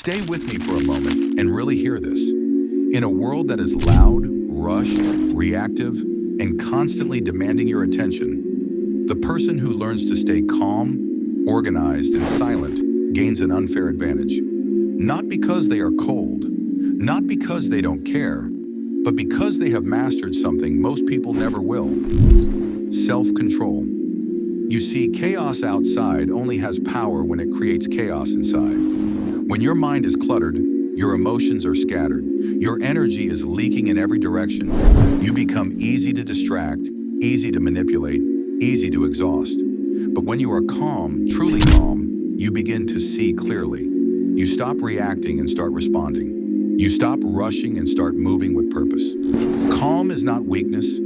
Stay with me for a moment and really hear this. In a world that is loud, rushed, reactive, and constantly demanding your attention, the person who learns to stay calm, organized, and silent gains an unfair advantage. Not because they are cold, not because they don't care, but because they have mastered something most people never will: self-control. You see, chaos outside only has power when it creates chaos inside. When your mind is cluttered, your emotions are scattered, your energy is leaking in every direction, you become easy to distract, easy to manipulate, easy to exhaust. But when you are calm, truly calm, you begin to see clearly. You stop reacting and start responding. You stop rushing and start moving with purpose. Calm is not weakness.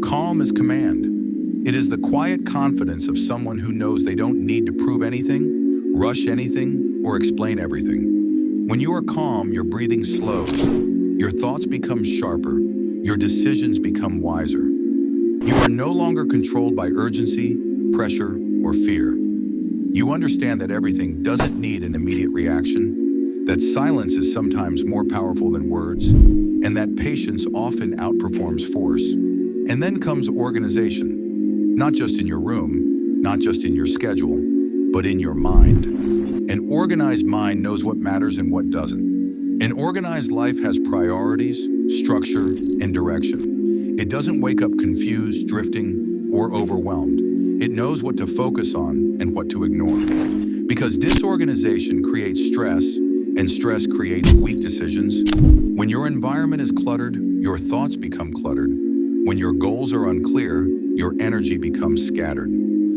Calm is command. It is the quiet confidence of someone who knows they don't need to prove anything, rush anything, or explain everything. When you are calm, your breathing slows. Your thoughts become sharper. Your decisions become wiser. You are no longer controlled by urgency, pressure, or fear. You understand that everything doesn't need an immediate reaction, that silence is sometimes more powerful than words, and that patience often outperforms force. And then comes organization. Not just in your room, not just in your schedule, but in your mind. An organized mind knows what matters and what doesn't. An organized life has priorities, structure, and direction. It doesn't wake up confused, drifting, or overwhelmed. It knows what to focus on and what to ignore. Because disorganization creates stress, and stress creates weak decisions. When your environment is cluttered, your thoughts become cluttered. When your goals are unclear, your energy becomes scattered.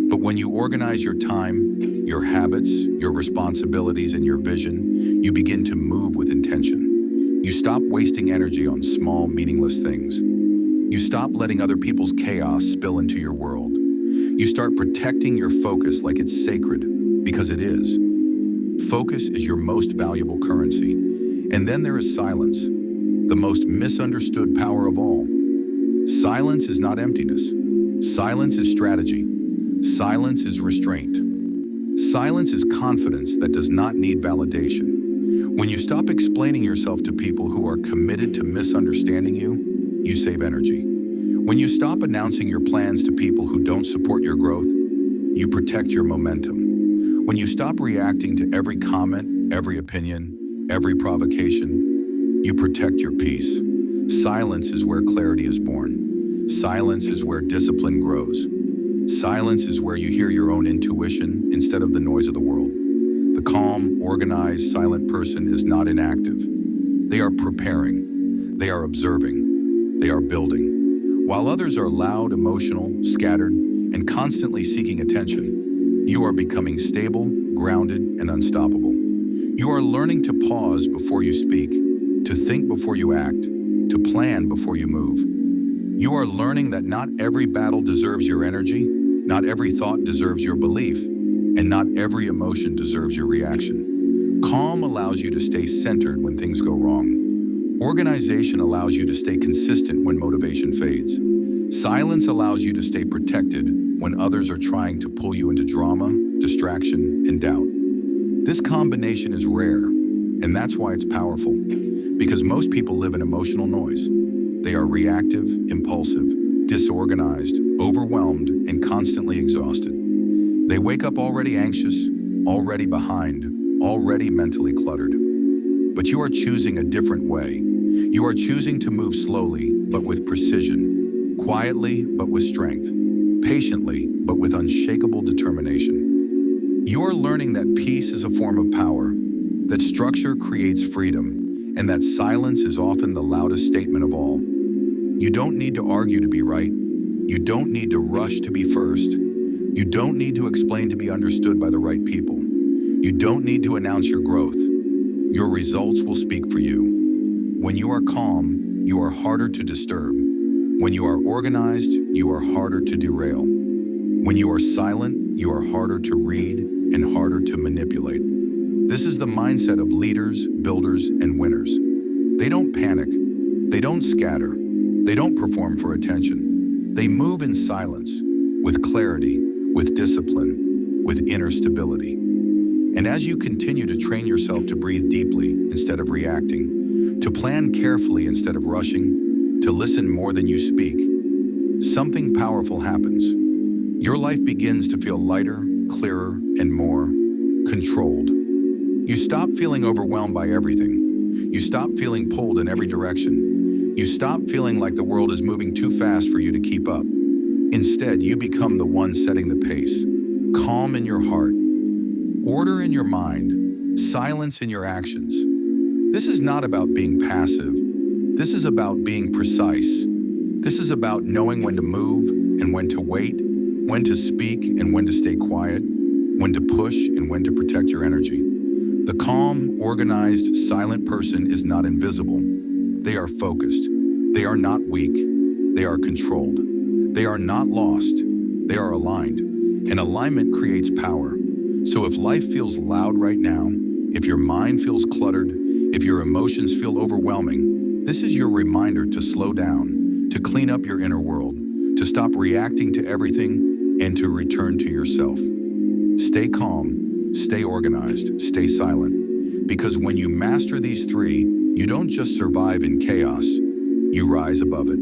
But when you organize your time, your habits, your responsibilities, and your vision, you begin to move with intention. You stop wasting energy on small, meaningless things. You stop letting other people's chaos spill into your world. You start protecting your focus like it's sacred, because it is. Focus is your most valuable currency. And then there is silence, the most misunderstood power of all. Silence is not emptiness. Silence is strategy. Silence is restraint. Silence is confidence that does not need validation. When you stop explaining yourself to people who are committed to misunderstanding you, you save energy. When you stop announcing your plans to people who don't support your growth, you protect your momentum. When you stop reacting to every comment, every opinion, every provocation, you protect your peace. Silence is where clarity is born. Silence is where discipline grows. Silence is where you hear your own intuition instead of the noise of the world. The calm, organized, silent person is not inactive. They are preparing. They are observing. They are building. While others are loud, emotional, scattered, and constantly seeking attention, you are becoming stable, grounded, and unstoppable. You are learning to pause before you speak, to think before you act, to plan before you move. You are learning that not every battle deserves your energy, not every thought deserves your belief, and not every emotion deserves your reaction. Calm allows you to stay centered when things go wrong. Organization allows you to stay consistent when motivation fades. Silence allows you to stay protected when others are trying to pull you into drama, distraction, and doubt. This combination is rare, and that's why it's powerful. Because most people live in emotional noise. They are reactive, impulsive, disorganized, overwhelmed, and constantly exhausted. They wake up already anxious, already behind, already mentally cluttered. But you are choosing a different way. You are choosing to move slowly, but with precision, quietly, but with strength, patiently, but with unshakable determination. You are learning that peace is a form of power, that structure creates freedom, and that silence is often the loudest statement of all. You don't need to argue to be right. You don't need to rush to be first. You don't need to explain to be understood by the right people. You don't need to announce your growth. Your results will speak for you. When you are calm, you are harder to disturb. When you are organized, you are harder to derail. When you are silent, you are harder to read and harder to manipulate. This is the mindset of leaders, builders, and winners. They don't panic. They don't scatter. They don't perform for attention. They move in silence, with clarity, with discipline, with inner stability. And as you continue to train yourself to breathe deeply instead of reacting, to plan carefully instead of rushing, to listen more than you speak, something powerful happens. Your life begins to feel lighter, clearer, and more controlled. You stop feeling overwhelmed by everything. You stop feeling pulled in every direction. You stop feeling like the world is moving too fast for you to keep up. Instead, you become the one setting the pace. Calm in your heart, order in your mind, silence in your actions. This is not about being passive. This is about being precise. This is about knowing when to move and when to wait, when to speak and when to stay quiet, when to push and when to protect your energy. The calm, organized, silent person is not invisible. They are focused. They are not weak. They are controlled. They are not lost. They are aligned. And alignment creates power. So if life feels loud right now, if your mind feels cluttered, if your emotions feel overwhelming, this is your reminder to slow down, to clean up your inner world, to stop reacting to everything, and to return to yourself. Stay calm, stay organized, stay silent. Because when you master these three, you don't just survive in chaos, you rise above it.